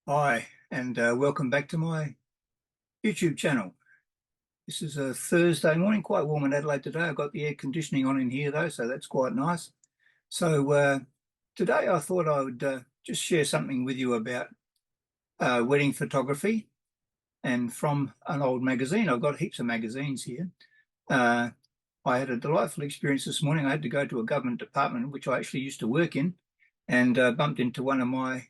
Hi, and welcome back to my YouTube channel. This is a Thursday morning, quite warm in Adelaide today. I've got the air conditioning on in here though, so that's quite nice. So today I thought I would just share something with you about wedding photography and from an old magazine. I've got heaps of magazines here. Uh, I had a delightful experience this morning. I had to go to a government department, which I actually used to work in, and bumped into one of my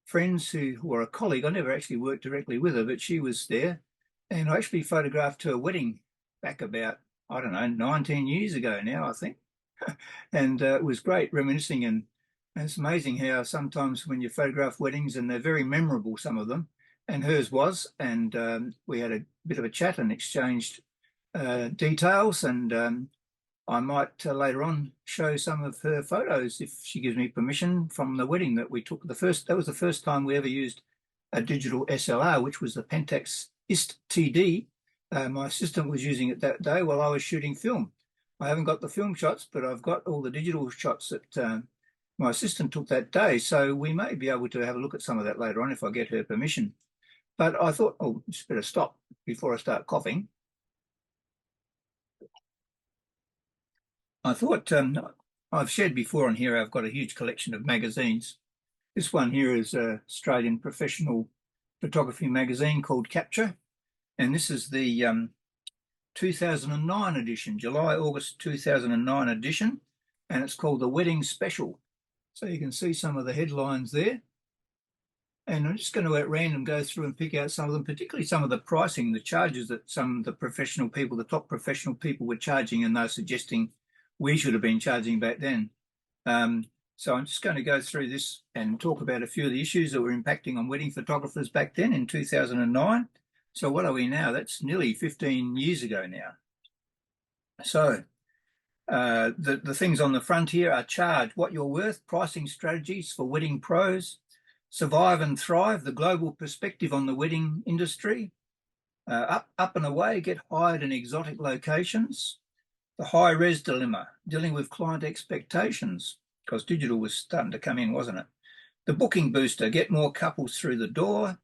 friends who were a colleague. I never actually worked directly with her, but she was there. And I actually photographed her wedding back about, I don't know, 19 years ago now, I think. And it was great reminiscing. And it's amazing how sometimes when you photograph weddings, and they're very memorable, some of them, and hers was. And we had a bit of a chat and exchanged details. And I might later on show some of her photos if she gives me permission from the wedding that we took. That was the first time we ever used a digital SLR, which was the Pentax IST TD. My assistant was using it that day while I was shooting film. I haven't got the film shots, but I've got all the digital shots that my assistant took that day. So we may be able to have a look at some of that later on if I get her permission. But I thought, oh, just better stop before I start coughing. I thought I've shared before on here, I've got a huge collection of magazines. This one here is an Australian professional photography magazine called Capture, and this is the 2009 edition, July-August 2009 edition, and it's called the Wedding Special. So you can see some of the headlines there. And I'm just going to at random go through and pick out some of them, particularly some of the pricing, the charges that some of the professional people, the top professional people were charging, and they're suggesting we should have been charging back then. So I'm just going to go through this and talk about a few of the issues that were impacting on wedding photographers back then in 2009. So what are we now? That's nearly 15 years ago now. So the things on the front here are charge, what you're worth, pricing strategies for wedding pros, survive and thrive, the global perspective on the wedding industry, up and away, get hired in exotic locations, the high-res dilemma, dealing with client expectations, because digital was starting to come in, wasn't it? The booking booster, get more couples through the door.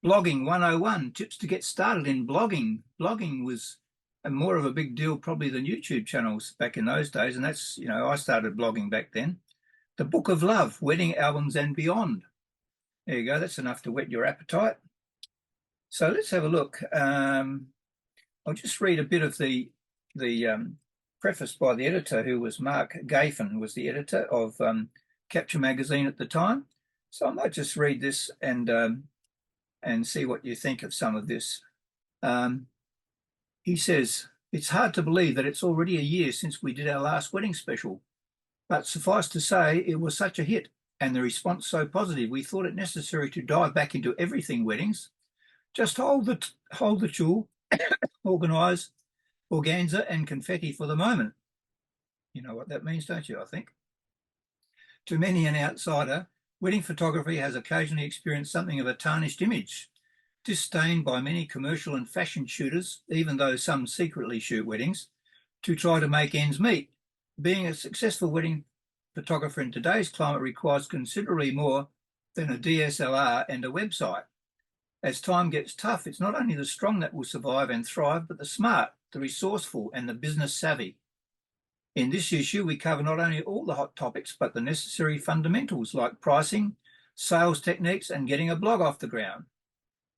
Blogging 101, tips to get started in blogging. Blogging was more of a big deal probably than YouTube channels back in those days, and that's, I started blogging back then. The Book of Love, wedding albums and beyond. There you go, that's enough to whet your appetite. So let's have a look. I'll just read a bit of the preface by the editor, who was Mark Gafen, was the editor of Capture magazine at the time. So I might just read this and see what you think of some of this. He says, it's hard to believe that it's already a year since we did our last wedding special, but suffice to say it was such a hit and the response so positive, we thought it necessary to dive back into everything weddings. Just hold the tulle, organise organza and confetti for the moment. You know what that means, don't you, I think? To many an outsider, wedding photography has occasionally experienced something of a tarnished image, disdained by many commercial and fashion shooters, even though some secretly shoot weddings, to try to make ends meet. Being a successful wedding photographer in today's climate requires considerably more than a DSLR and a website. As time gets tough, it's not only the strong that will survive and thrive, but the smart, the resourceful, and the business savvy. In this issue, we cover not only all the hot topics, but the necessary fundamentals like pricing, sales techniques, and getting a blog off the ground.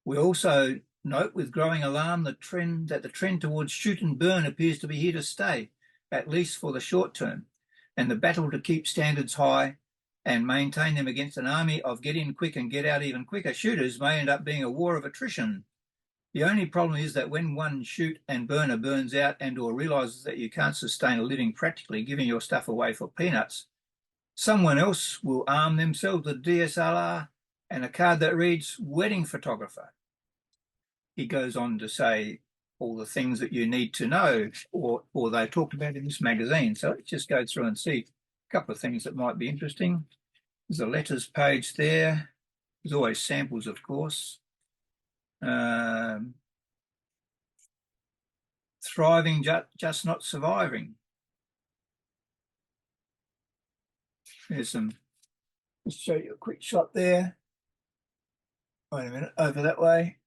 We also note with growing alarm the trend towards shoot and burn appears to be here to stay, at least for the short term, and the battle to keep standards high and maintain them against an army of get in quick and get out even quicker shooters may end up being a war of attrition. The only problem is that when one shoot and burner burns out and or realises that you can't sustain a living practically giving your stuff away for peanuts, someone else will arm themselves with a DSLR and a card that reads wedding photographer. He goes on to say all the things that you need to know or they talked about in this magazine. So let's just go through and see a couple of things that might be interesting. There's a letters page there. There's always samples, of course. Thriving, just not surviving. There's some, let's show you a quick shot there. Wait a minute, over that way.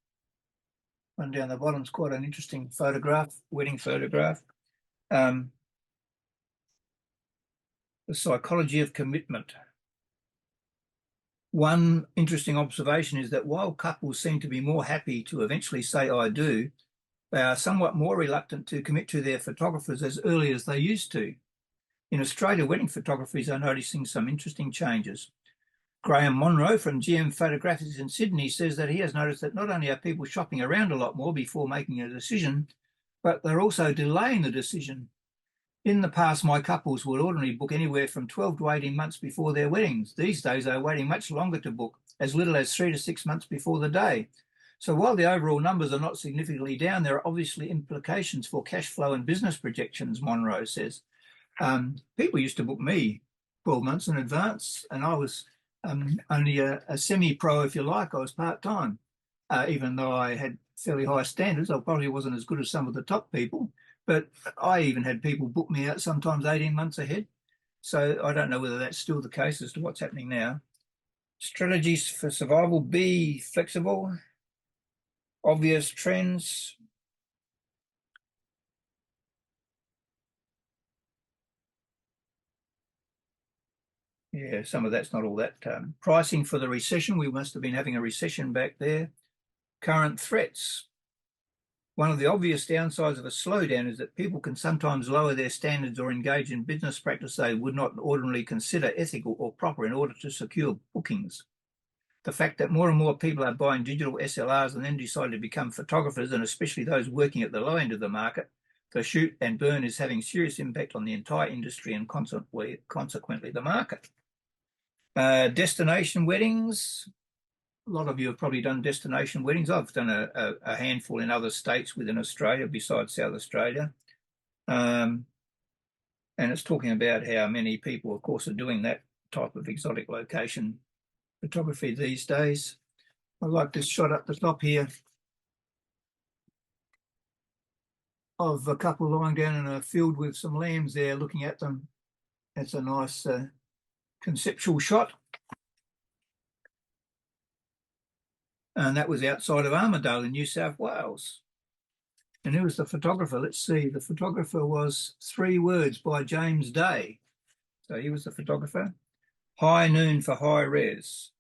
One down the bottom's quite an interesting photograph, wedding photograph. Um, the psychology of commitment. One interesting observation is that while couples seem to be more happy to eventually say I do, they are somewhat more reluctant to commit to their photographers as early as they used to. In Australia, wedding photographers are noticing some interesting changes. Graham Monroe from GM Photographics in Sydney says that he has noticed that not only are people shopping around a lot more before making a decision, but they're also delaying the decision. In the past, my couples would ordinarily book anywhere from 12 to 18 months before their weddings. These days, they're waiting much longer to book, as little as 3 to 6 months before the day. So while the overall numbers are not significantly down, there are obviously implications for cash flow and business projections, Monroe says. People used to book me 12 months in advance, and I was only a semi-pro, if you like. I was part-time. Even though I had fairly high standards, I probably wasn't as good as some of the top people, but I even had people book me out sometimes 18 months ahead. So I don't know whether that's still the case as to what's happening now. Strategies for survival: be flexible. Obvious trends. Yeah, some of that's not all that. Pricing for the recession. We must have been having a recession back there. Current threats. One of the obvious downsides of a slowdown is that people can sometimes lower their standards or engage in business practice they would not ordinarily consider ethical or proper in order to secure bookings. The fact that more and more people are buying digital SLRs and then decide to become photographers, and especially those working at the low end of the market, the shoot and burn is having serious impact on the entire industry and consequently the market. Destination weddings. A lot of you have probably done destination weddings. I've done a handful in other states within Australia besides South Australia. And it's talking about how many people, of course, are doing that type of exotic location photography these days. I like this shot up the top here of a couple lying down in a field with some lambs there looking at them. It's a nice conceptual shot. And that was outside of Armidale in New South Wales. And who was the photographer? Let's see. The photographer was 3 Words by James Day. So he was the photographer. High noon for high res.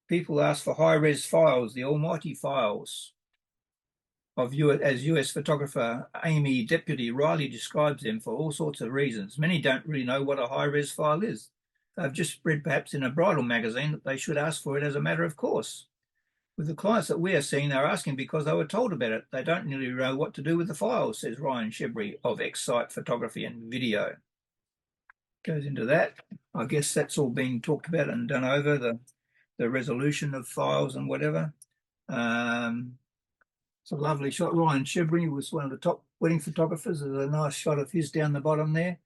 People ask for high res files, the almighty files of as US photographer Amy Deputy Riley describes them for all sorts of reasons. Many don't really know what a high res file is. They've just read perhaps in a bridal magazine that they should ask for it as a matter of course. With the clients that we are seeing, they're asking because they were told about it. They don't really know what to do with the files, says Ryan Shebry of Excite Photography and Video. Goes into that. I guess that's all been talked about and done over, the resolution of files and whatever. It's a lovely shot. Ryan Shebry was one of the top wedding photographers. There's a nice shot of his down the bottom there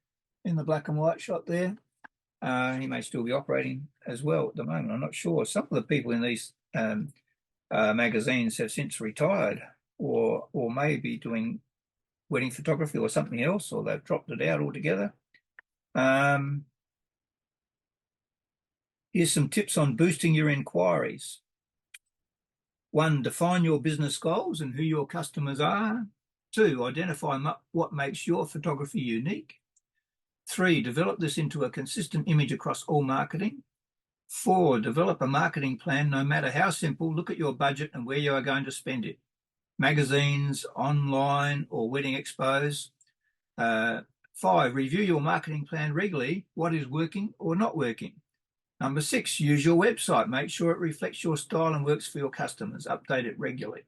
in the black and white shot there. He may still be operating as well at the moment. I'm not sure. Some of the people in these magazines have since retired or may be doing wedding photography or something else, or they've dropped it out altogether. Here's some tips on boosting your inquiries. 1, define your business goals and who your customers are. 2, identify what makes your photography unique. 3, develop this into a consistent image across all marketing. 4, develop a marketing plan, no matter how simple. Look at your budget and where you are going to spend it. Magazines, online, or wedding expos. 5, review your marketing plan regularly. What is working or not working? Number 6, use your website. Make sure it reflects your style and works for your customers. Update it regularly.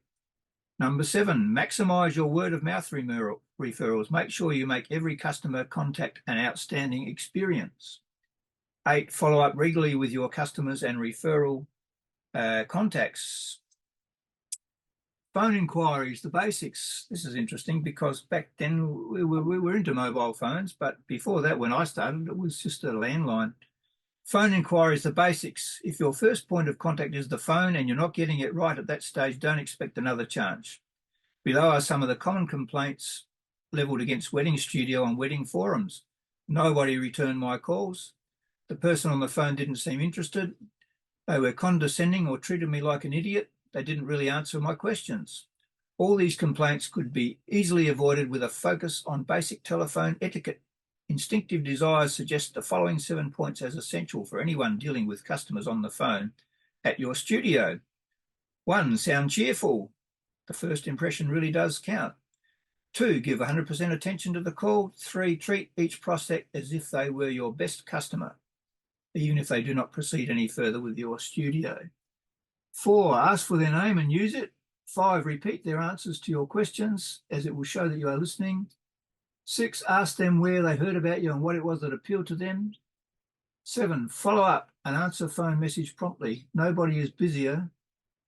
Number 7, maximize your word of mouth referrals. Make sure you make every customer contact an outstanding experience. 8, follow up regularly with your customers and referral contacts. Phone inquiries, the basics. This is interesting because back then we were into mobile phones, but before that, when I started, it was just a landline. Phone inquiries, the basics. If your first point of contact is the phone and you're not getting it right at that stage, don't expect another charge. Below are some of the common complaints levelled against Wedding Studio on wedding forums. Nobody returned my calls. The person on the phone didn't seem interested. They were condescending or treated me like an idiot. They didn't really answer my questions. All these complaints could be easily avoided with a focus on basic telephone etiquette. Instinctive desires suggest the following 7 points as essential for anyone dealing with customers on the phone at your studio. 1, sound cheerful. The first impression really does count. 2, give 100% attention to the call. 3, treat each prospect as if they were your best customer, even if they do not proceed any further with your studio. 4, ask for their name and use it. 5, repeat their answers to your questions, as it will show that you are listening. 6, ask them where they heard about you and what it was that appealed to them. 7, follow up and answer phone message promptly. Nobody is busier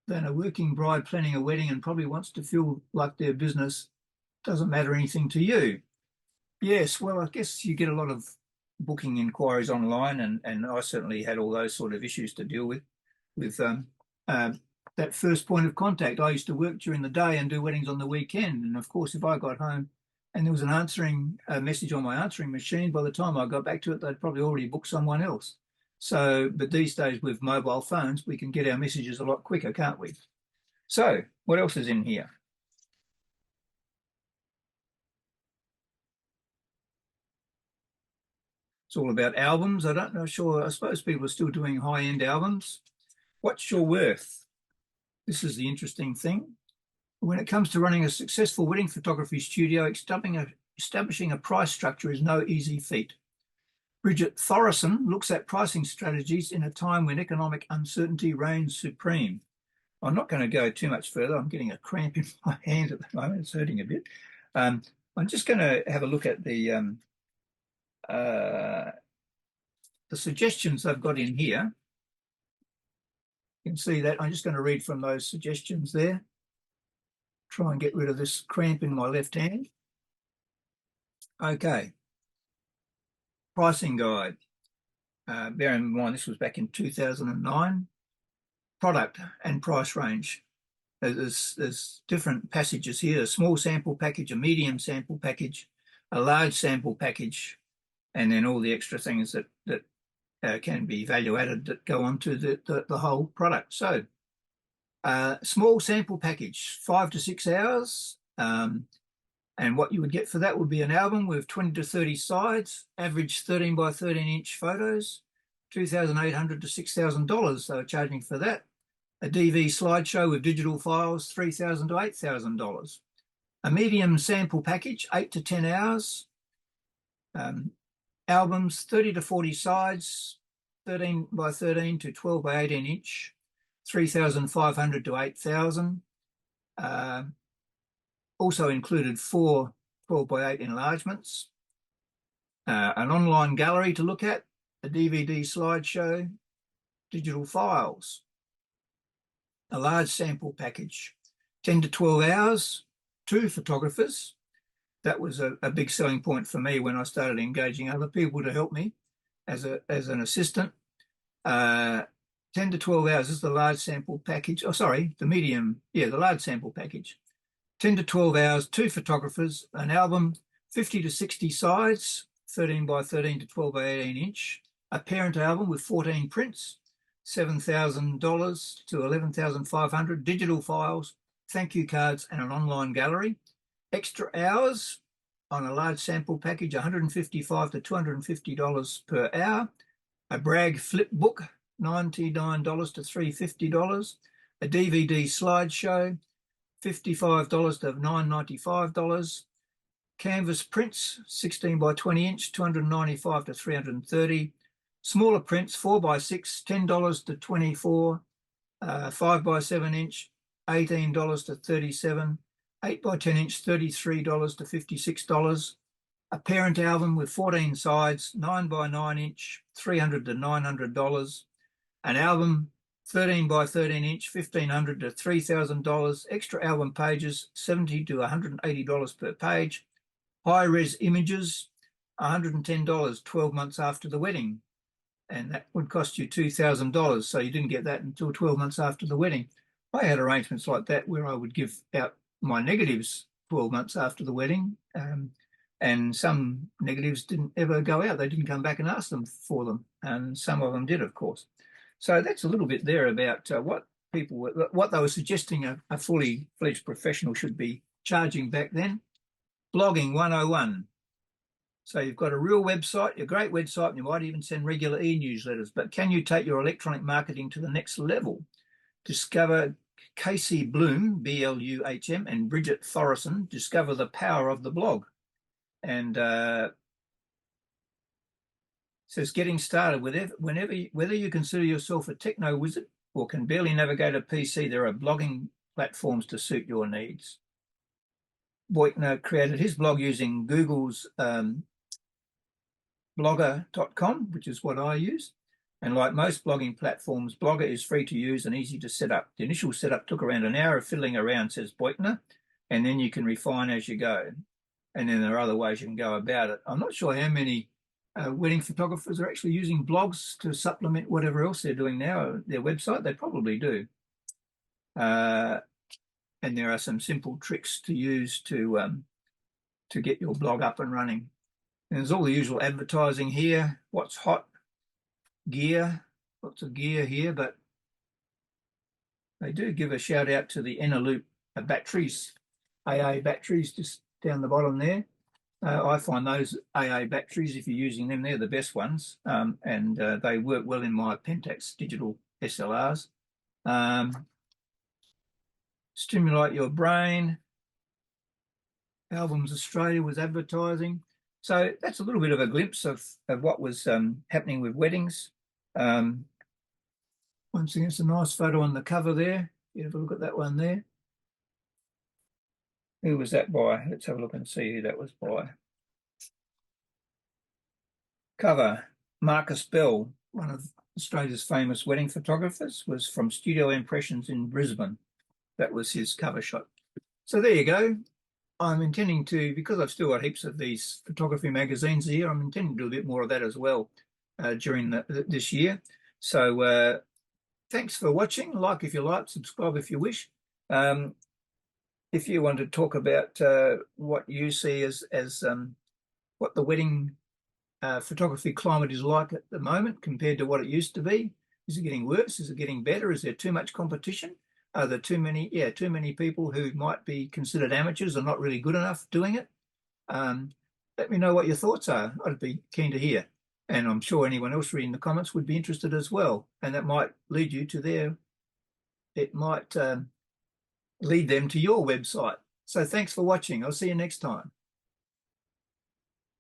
than a working bride planning a wedding and probably wants to feel like their business doesn't matter anything to you. Yes, well, I guess you get a lot of booking inquiries online, and I certainly had all those sort of issues to deal with uh, that first point of contact. I used to work during the day and do weddings on the weekend, and of course, if I got home and there was an answering message on my answering machine, by the time I got back to it, they'd probably already booked someone else. So, but these days with mobile phones, we can get our messages a lot quicker, can't we? So, what else is in here? It's all about albums. I don't know, sure. I suppose people are still doing high-end albums. What's your worth? This is the interesting thing. When it comes to running a successful wedding photography studio, establishing a price structure is no easy feat. Bridget Thorison looks at pricing strategies in a time when economic uncertainty reigns supreme. I'm not going to go too much further. I'm getting a cramp in my hand at the moment. It's hurting a bit. I'm just going to have a look at uh, the suggestions I've got in here. You can see that. I'm just going to read from those suggestions there. Try and get rid of this cramp in my left hand. Okay. Pricing guide. Bear in mind, this was back in 2009. Product and price range. There's different passages here: a small sample package, a medium sample package, a large sample package, and then all the extra things that can be value added that go onto the whole product. So, small sample package, 5 to 6 hours. And what you would get for that would be an album with 20 to 30 sides, average 13 by 13 inch photos, $2,800 to $6,000 they were charging for that. A DV slideshow with digital files, $3,000 to $8,000. A medium sample package, 8 to 10 hours. Albums, 30 to 40 sides, 13 by 13 to 12 by 18 inch, 3,500 to 8,000. Also included 4 12 by 8 enlargements, an online gallery to look at, a DVD slideshow, digital files, a large sample package, 10 to 12 hours, 2 photographers. That was a big selling point for me when I started engaging other people to help me as an assistant. 10 to 12 hours is the large sample package. Oh, sorry, the large sample package. 10 to 12 hours, 2 photographers, an album, 50 to 60 sides, 13 by 13 to 12 by 18 inch, a parent album with 14 prints, $7,000 to $11,500, digital files, thank you cards, and an online gallery. Extra hours on a large sample package, $155 to $250 per hour. A brag flip book, $99 to $350. A DVD slideshow, $55 to $995. Canvas prints, 16 by 20 inch, $295 to $330. Smaller prints, 4 by 6, $10 to $24. 5 by 7 inch, $18 to $37. 8 by 10 inch, $33 to $56. A parent album with 14 sides, 9 by 9 inch, $300 to $900. An album, 13 by 13 inch, $1,500 to $3,000. Extra album pages, $70 to $180 per page. High-res images, $110, 12 months after the wedding. And that would cost you $2,000. So you didn't get that until 12 months after the wedding. I had arrangements like that where I would give out my negatives 12 months after the wedding. And some negatives didn't ever go out. They didn't come back and ask them for them. And some of them did, of course. So that's a little bit there about what they were suggesting a fully fledged professional should be charging back then. Blogging 101. So you've got a real website, a great website, and you might even send regular e-newsletters, but can you take your electronic marketing to the next level? Discover Casey Bloom, Bluhm, and Bridget Thorison discover the power of the blog. And says getting started with whether you consider yourself a techno wizard or can barely navigate a PC, there are blogging platforms to suit your needs. Beutner created his blog using Google's blogger.com, which is what I use. And like most blogging platforms, Blogger is free to use and easy to set up. The initial setup took around an hour of fiddling around, says Beutner, and then you can refine as you go. And then there are other ways you can go about it. I'm not sure how many wedding photographers are actually using blogs to supplement whatever else they're doing now, their website. They probably do. And there are some simple tricks to use to get your blog up and running. And there's all the usual advertising here. What's hot? Gear. Lots of gear here, but they do give a shout out to the Eneloop batteries, AA batteries, just down the bottom there. I find those AA batteries, if you're using them, they're the best ones, and they work well in my Pentax digital SLRs. Stimulate your brain. Albums Australia was advertising. So that's a little bit of a glimpse of what was happening with weddings. Once again, it's a nice photo on the cover there. You have a look at that one there. Who was that by? Let's have a look and see who that was by. Cover, Marcus Bell, one of Australia's famous wedding photographers, was from Studio Impressions in Brisbane. That was his cover shot. So there you go. I'm intending to, because I've still got heaps of these photography magazines here, I'm intending to do a bit more of that as well during this year. So thanks for watching. Like if you like, subscribe if you wish. If you want to talk about what you see as what the wedding photography climate is like at the moment compared to what it used to be. Is it getting worse? Is it getting better? Is there too much competition? Are there too many people who might be considered amateurs or not really good enough doing it? Let me know what your thoughts are. I'd be keen to hear. And I'm sure anyone else reading the comments would be interested as well. And that might lead you to lead them to your website. So thanks for watching. I'll see you next time.